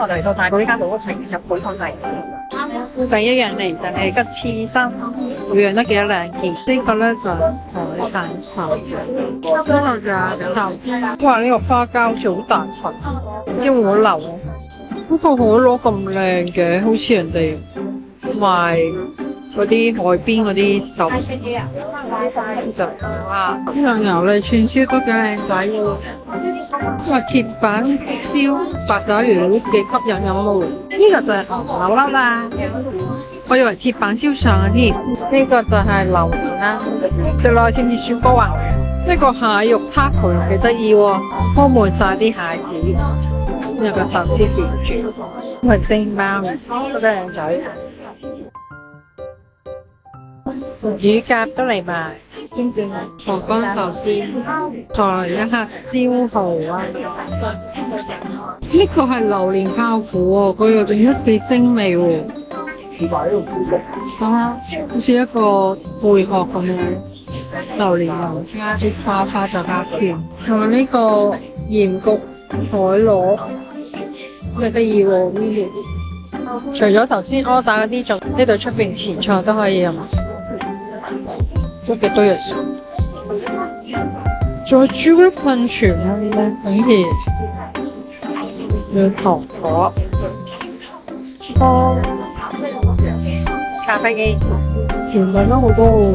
我哋嚟到大埔呢間老屋食日本湯底。第一樣嚟就係個刺身，每樣都幾多兩件。呢個咧就海膽炒，呢個就係炒。哇！呢個花膠好似好大份，唔知會唔會流啊？呢個可樂咁靚嘅，好似人哋賣嗰啲海邊嗰啲手就哇！呢個牛脷串燒都幾靚仔喎。話鐵板燒八爪魚都幾吸引咁喎。呢個就係牛柳啦，我以為鐵板燒上嘅添。呢個就係榴蓮啦，食落去似唔似雪糕啊？呢個蟹肉 taco 又幾得意喎，鋪滿晒啲蟹子，有個壽司連住，因為蒸包都得靚仔。乳鴿都嚟埋，河乾壽司，再嚟一客燒蠔啊！呢個係榴蓮泡芙喎，佢又整得幾精美喎。好似一個貝殼咁樣，榴蓮油加啲花花就加甜，同埋呢個鹽焗海螺，幾得意喎 mini。除咗頭先柯打嗰啲，仲呢度出邊前菜都可以飲，都幾多嘢食。仲有朱古力噴泉啊，呢啲好似有糖果、湯、咖啡機，甜品都好多喎。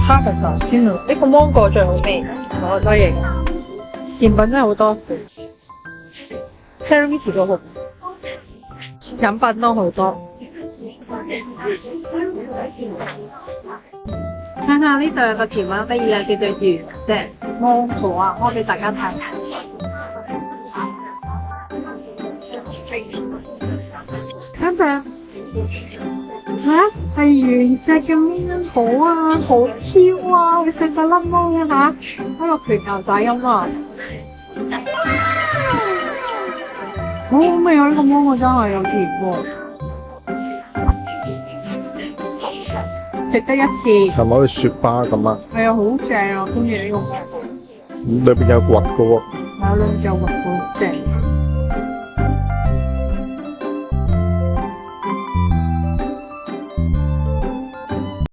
哈密瓜先啊，呢個芒果最好味，好多嘢。甜品真係好多，tiramisu都好，飲品都好多。睇下呢度有個甜品得意啊，叫做原隻芒果啊，開俾大家睇。嗰隻嚇係原隻嘅芒果啊，好 Q 啊，好似個粒芒啊嚇，喺個拳頭仔咁啊！好好味啊！呢個芒果真係有甜喎。食得一次，係咪好似雪巴咁啊？係啊，好正啊！中意呢個芒果，裏邊有核嘅喎。係啊，兩隻核好正。